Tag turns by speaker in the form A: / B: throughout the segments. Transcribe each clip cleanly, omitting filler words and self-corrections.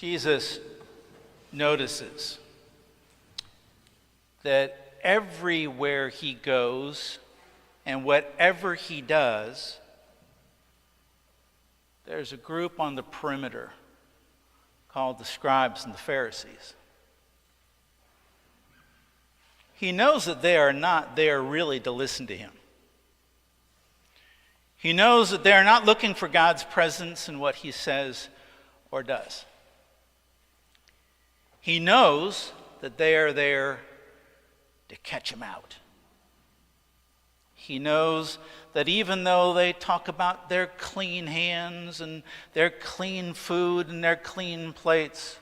A: Jesus notices that everywhere he goes and whatever he does, there's a group on the perimeter called the scribes and the Pharisees. He knows that they are not there really to listen to him. He knows that they are not looking for God's presence in what he says or does. He knows that they are there to catch him out. He knows that even though they talk about their clean hands and their clean food and their clean plates,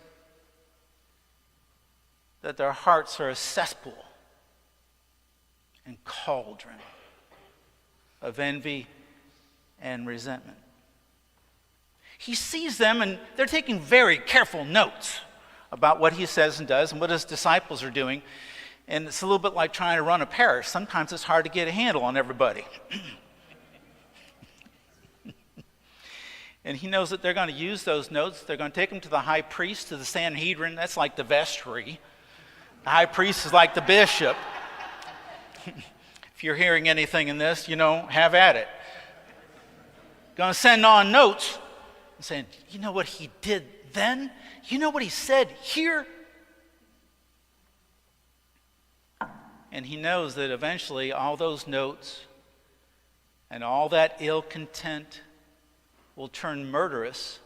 A: that their hearts are a cesspool and cauldron of envy and resentment. He sees them and they're taking very careful notes about what he says and does and what his disciples are doing. And it's a little bit like trying to run a parish. Sometimes it's hard to get a handle on everybody. And he knows that they're going to use those notes. They're going to take them to the high priest, to the Sanhedrin. That's like the vestry. The high priest is like the bishop. If you're hearing anything in this, have at it. Going to send on notes and saying, you know what he did then? You know what he said here? And he knows that eventually all those notes and all that ill content will turn murderous,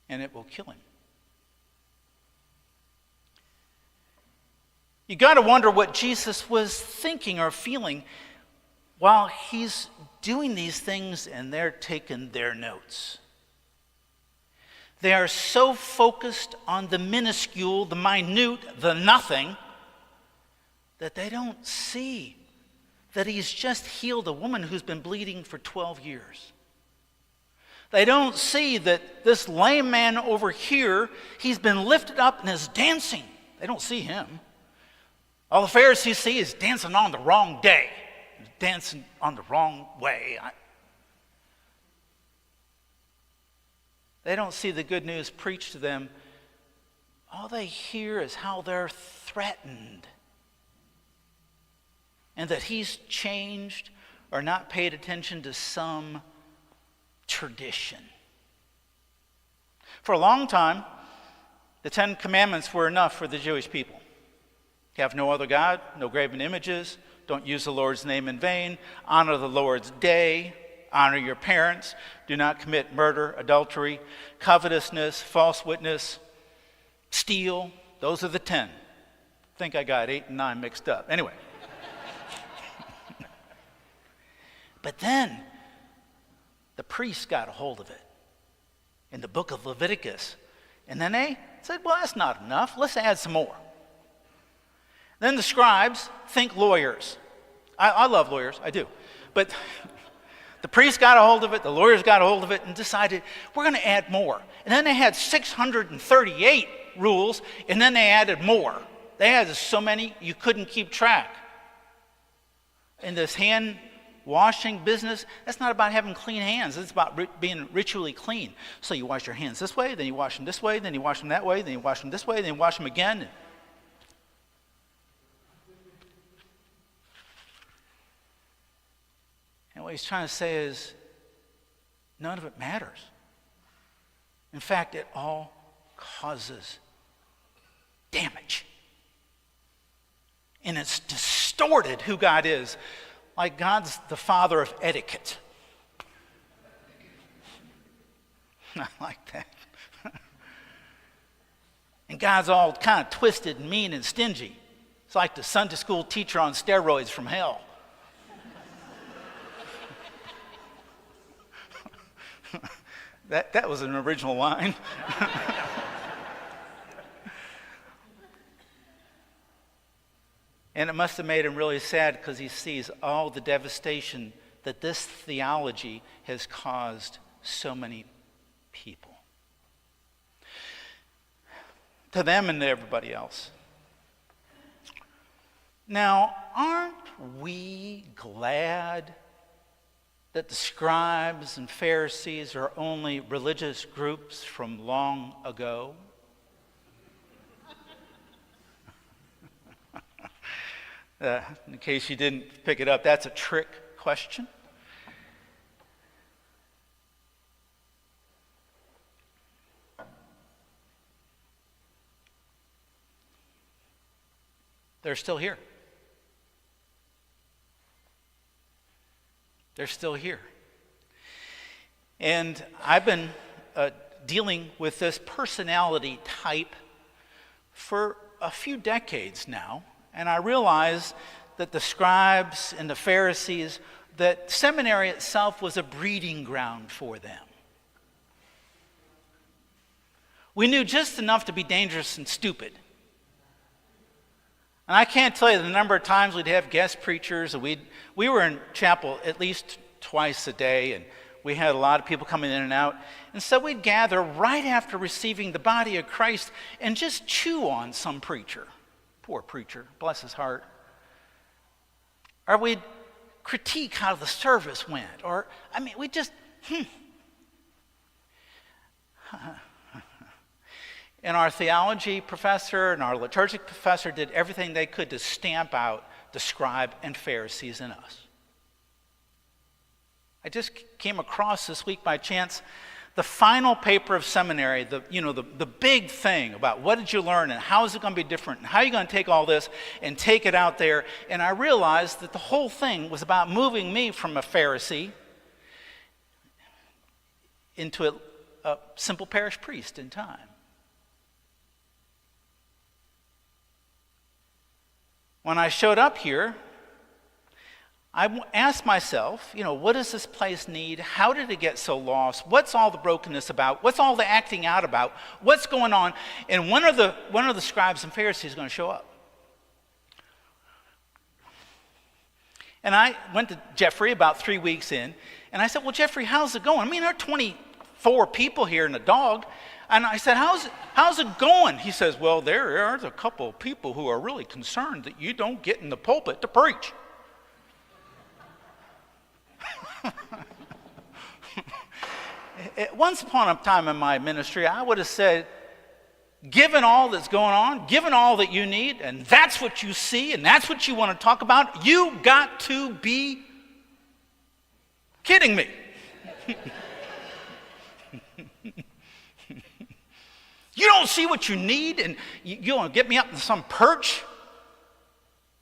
A: and it will kill him. You got to wonder what Jesus was thinking or feeling while he's doing these things and they're taking their notes. They are so focused on the minuscule, the minute, the nothing, that they don't see that he's just healed a woman who's been bleeding for 12 years. They don't see that this lame man over here, he's been lifted up and is dancing. They don't see him. All the Pharisees see is dancing on the wrong day, dancing on the wrong way. They don't see the good news preached to them. All they hear is how they're threatened. And that he's changed or not paid attention to some tradition. For a long time, the 10 Commandments were enough for the Jewish people. Have no other God, no graven images, don't use the Lord's name in vain, honor the Lord's day, honor your parents, do not commit murder, adultery, covetousness, false witness, steal. Those are the 10. I think I got 8 and 9 mixed up. Anyway. But then the priests got a hold of it in the book of Leviticus. And then they said, well, that's not enough. Let's add some more. Then the scribes, think lawyers. I love lawyers, I do. But the priests got a hold of it, the lawyers got a hold of it, and decided, we're going to add more. And then they had 638 rules, and then they added more. They had so many, you couldn't keep track. In this hand washing business, that's not about having clean hands. It's about being ritually clean. So you wash your hands this way, then you wash them this way, then you wash them that way, then you wash them this way, then you wash them again. And what he's trying to say is, none of it matters. In fact, it all causes damage. And it's distorted who God is. Like God's the father of etiquette. I like that. And God's all kind of twisted and mean and stingy. It's like the Sunday school teacher on steroids from hell. That was an original line. And it must have made him really sad because he sees all the devastation that this theology has caused so many people. To them and to everybody else. Now, aren't we glad that the scribes and Pharisees are only religious groups from long ago? In case you didn't pick it up, that's a trick question. They're still here. They're still here. And I've been dealing with this personality type for a few decades now, and I realize that the scribes and the Pharisees, that seminary itself was a breeding ground for them. We knew just enough to be dangerous and stupid. And I can't tell you the number of times we'd have guest preachers, and we were in chapel at least twice a day, and we had a lot of people coming in and out. And so we'd gather right after receiving the body of Christ and just chew on some preacher. Poor preacher, bless his heart. Or we'd critique how the service went. Or, we just, And our theology professor and our liturgic professor did everything they could to stamp out the scribe and Pharisees in us. I just came across this week by chance the final paper of seminary, the big thing about what did you learn and how is it going to be different and how are you going to take all this and take it out there. And I realized that the whole thing was about moving me from a Pharisee into a simple parish priest in time. When I showed up here, I asked myself, what does this place need? How did it get so lost? What's all the brokenness about? What's all the acting out about? What's going on? And one of the scribes and Pharisees is going to show up. And I went to Jeffrey about 3 weeks in, and I said, well, Jeffrey, how's it going? There are 24 people here and a dog. And I said, how's it going? He says, well, there are a couple of people who are really concerned that you don't get in the pulpit to preach. Once upon a time in my ministry, I would have said, given all that's going on, given all that you need, and that's what you see, and that's what you want to talk about, you got to be kidding me. You don't see what you need, and you want to get me up in some perch?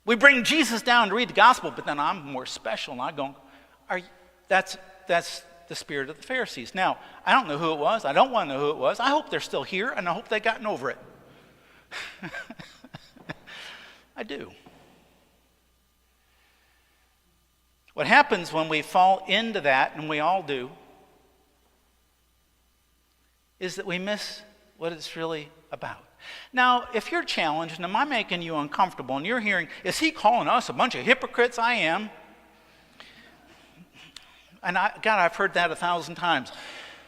A: We bring Jesus down to read the gospel, but then I'm more special, and I go, that's the spirit of the Pharisees. Now, I don't know who it was. I don't want to know who it was. I hope they're still here, and I hope they've gotten over it. I do. What happens when we fall into that, and we all do, is that we miss what it's really about. Now, if you're challenged, and am I making you uncomfortable, and you're hearing, is he calling us a bunch of hypocrites? I am. And I've heard that 1,000 times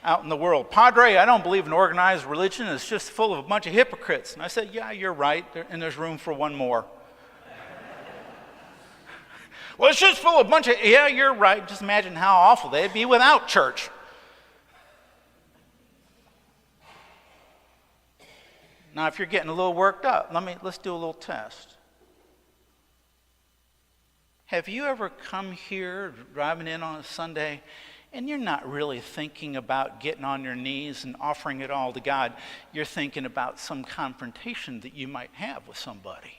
A: out in the world. Padre, I don't believe in organized religion. It's just full of a bunch of hypocrites. And I said, yeah, you're right, and there's room for one more. Well, it's just full of a bunch of, yeah, you're right. Just imagine how awful they'd be without church. Now, if you're getting a little worked up, let's do a little test. Have you ever come here driving in on a Sunday and you're not really thinking about getting on your knees and offering it all to God? You're thinking about some confrontation that you might have with somebody.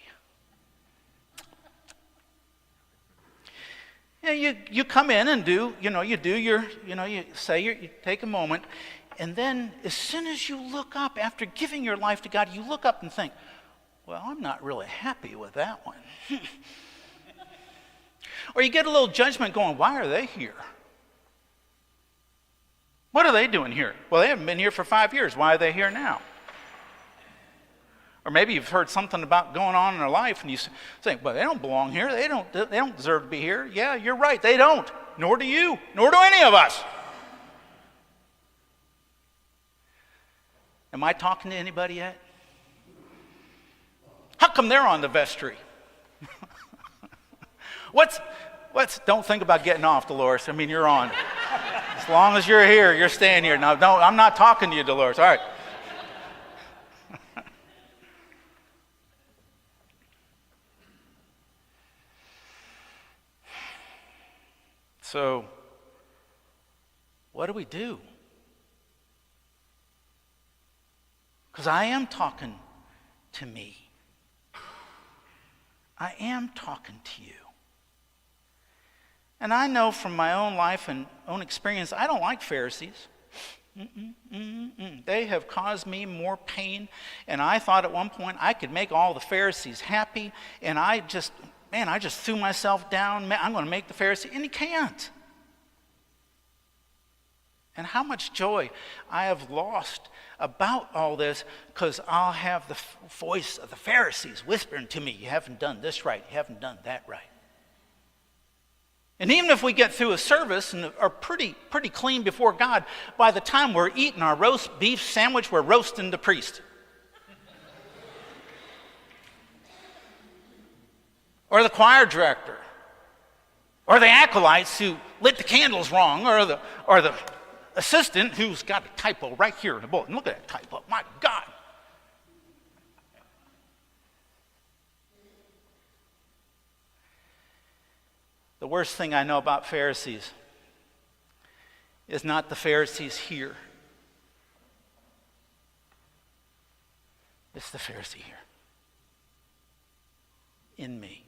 A: You come in and you take a moment, and then as soon as you look up after giving your life to God, you look up and think, well, I'm not really happy with that one. Or you get a little judgment going, why are they here? What are they doing here? Well, they haven't been here for 5 years. Why are they here now? Or maybe you've heard something about going on in their life and you say, well, they don't belong here. They don't deserve to be here. Yeah, you're right. They don't. Nor do you. Nor do any of us. Am I talking to anybody yet? How come they're on the vestry? What's Don't think about getting off, Dolores. I mean, you're on. As long as you're here, you're staying here. Now, I'm not talking to you, Dolores. All right. So, what do we do? Because I am talking to me. I am talking to you. And I know from my own life and own experience, I don't like Pharisees. They have caused me more pain. And I thought at one point I could make all the Pharisees happy. And I just threw myself down. I'm going to make the Pharisee. And you can't. And how much joy I have lost about all this because I'll have the voice of the Pharisees whispering to me, you haven't done this right, you haven't done that right. And even if we get through a service and are pretty clean before God, by the time we're eating our roast beef sandwich, we're roasting the priest. Or the choir director. Or the acolytes who lit the candles wrong. Or the assistant who's got a typo right here in the bulletin. Look at that typo. My God. The worst thing I know about Pharisees is not the Pharisees here. It's the Pharisee here. In me.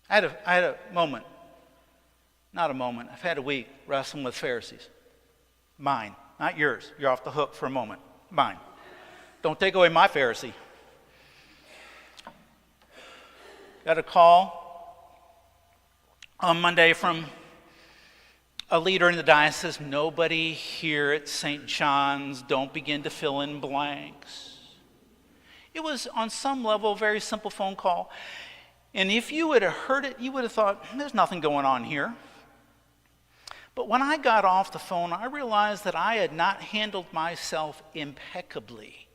A: I had a moment. Not a moment. I've had a week wrestling with Pharisees. Mine, not yours. You're off the hook for a moment. Mine. Don't take away my Pharisee. Got a call on Monday from a leader in the diocese. Nobody here at St. John's. Don't begin to fill in blanks. It was on some level a very simple phone call. And if you would have heard it, you would have thought, there's nothing going on here. But when I got off the phone, I realized that I had not handled myself impeccably.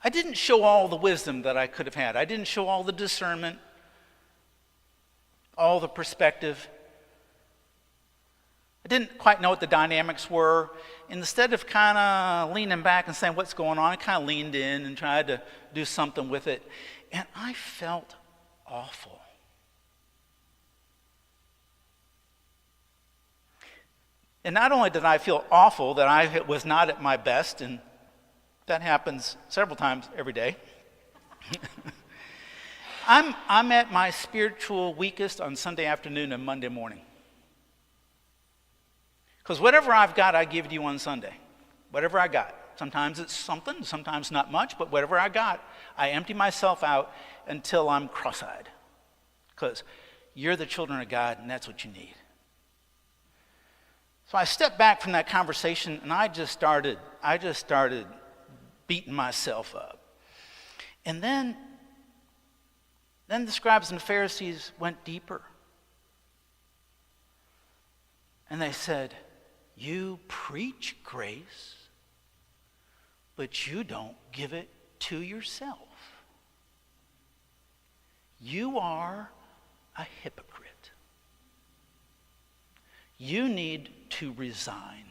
A: I didn't show all the wisdom that I could have had. I didn't show all the discernment, all the perspective. I didn't quite know what the dynamics were. Instead of kind of leaning back and saying, what's going on, I kind of leaned in and tried to do something with it. And I felt awful. And not only did I feel awful that I was not at my best, and that happens several times every day. I'm at my spiritual weakest on Sunday afternoon and Monday morning. Because whatever I've got, I give to you on Sunday. Whatever I got. Sometimes it's something, sometimes not much, but whatever I got, I empty myself out until I'm cross-eyed. Because you're the children of God, and that's what you need. So I stepped back from that conversation, and I just started beating myself up. And then the scribes and the Pharisees went deeper. And they said, you preach grace, but you don't give it to yourself. You are a hypocrite. You need to resign.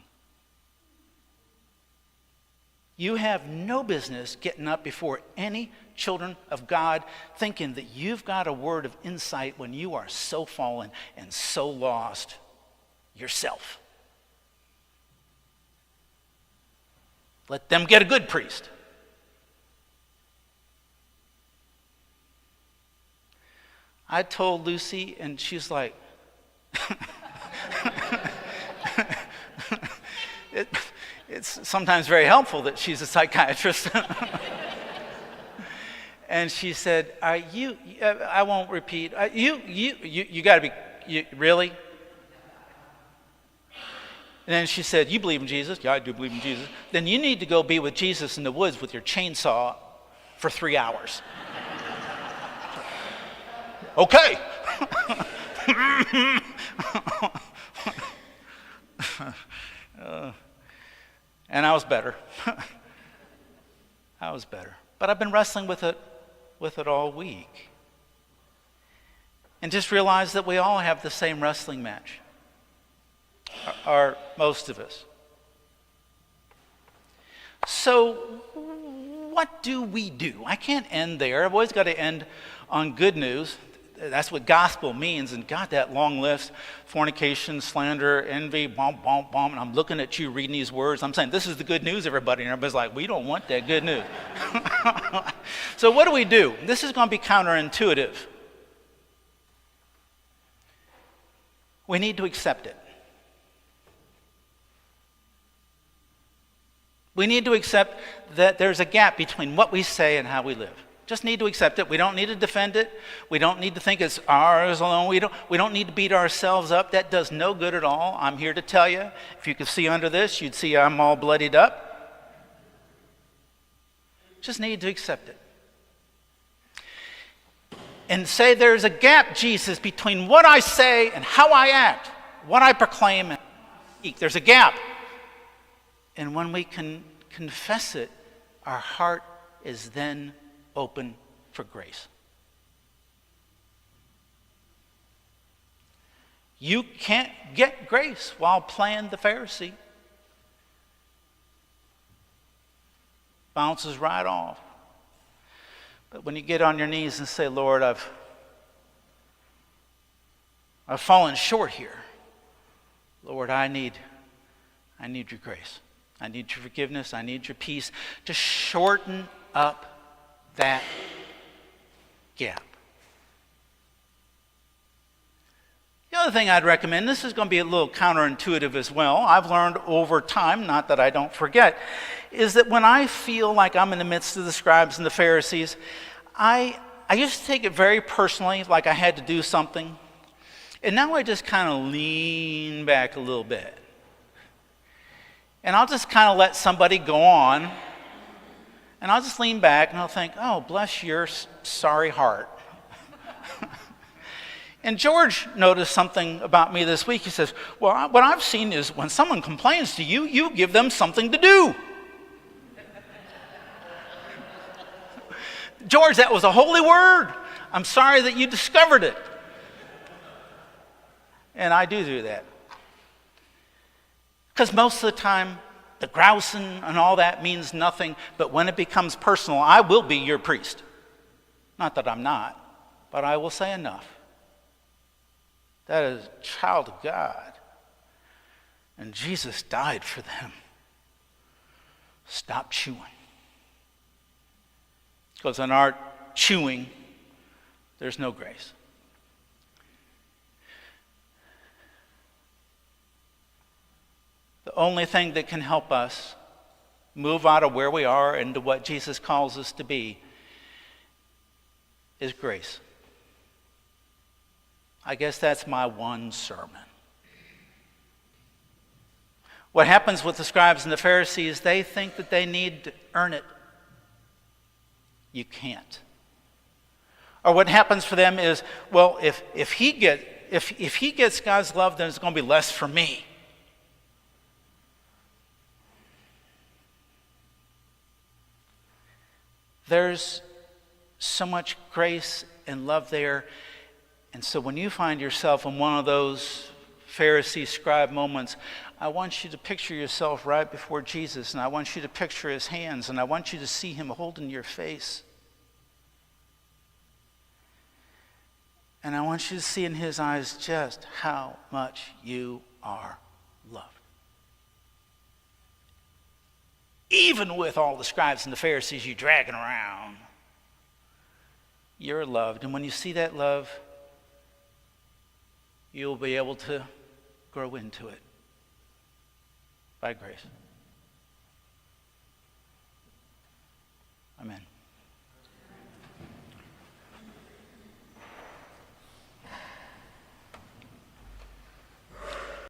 A: You have no business getting up before any children of God thinking that you've got a word of insight when you are so fallen and so lost yourself. Let them get a good priest. I told Lucy, and she's like, it's sometimes very helpful that she's a psychiatrist. And she said, I won't repeat, you got to be, really? And then she said, you believe in Jesus? Yeah, I do believe in Jesus. Then you need to go be with Jesus in the woods with your chainsaw for 3 hours. Okay. And I was better. I was better. But I've been wrestling with it with it all week. And just realize that we all have the same wrestling match, or most of us. So what do we do? I can't end there. I've always got to end on good news. That's what gospel means. And God, that long list: fornication, slander, envy, bump, bump, bump. And I'm looking at you reading these words. I'm saying, this is the good news, everybody. And everybody's like, we don't want that good news. So what do? This is going to be counterintuitive. We need to accept it. We need to accept that there's a gap between what we say and how we live. Just need to accept it. We don't need to defend it. We don't need to think it's ours alone. We don't need to beat ourselves up. That does no good at all. I'm here to tell you, if you could see under this, you'd see I'm all bloodied up. Just need to accept it. And say there's a gap, Jesus, between what I say and how I act, what I proclaim and speak. There's a gap. And when we can confess it, our heart is then open for grace. You can't get grace while playing the Pharisee. Bounces right off. But when you get on your knees and say, Lord, I've fallen short here. Lord, I need your grace. I need your forgiveness. I need your peace to shorten up that gap. The other thing I'd recommend, this is going to be a little counterintuitive as well, I've learned over time, not that I don't forget, is that when I feel like I'm in the midst of the scribes and the Pharisees, I used to take it very personally, like I had to do something. And now I just kind of lean back a little bit. And I'll just kind of let somebody go on. And I'll just lean back and I'll think, oh, bless your sorry heart. And George noticed something about me this week. He says, well, what I've seen is when someone complains to you, you give them something to do. George, that was a holy word. I'm sorry that you discovered it. And I do that. Because most of the time, the grousing and all that means nothing, but when it becomes personal, I will be your priest. Not that I'm not, but I will say enough. That is a child of God. And Jesus died for them. Stop chewing. Because in our chewing, there's no grace. The only thing that can help us move out of where we are into what Jesus calls us to be is grace. I guess that's my one sermon. What happens with the scribes and the Pharisees, they think that they need to earn it. You can't. Or what happens for them is, well, if he gets God's love, then it's going to be less for me. There's so much grace and love there. And so when you find yourself in one of those Pharisee scribe moments, I want you to picture yourself right before Jesus, and I want you to picture his hands, and I want you to see him holding your face. And I want you to see in his eyes just how much you are loved. Even with all the scribes and the Pharisees you dragging around, you're loved. And when you see that love, you'll be able to grow into it by grace.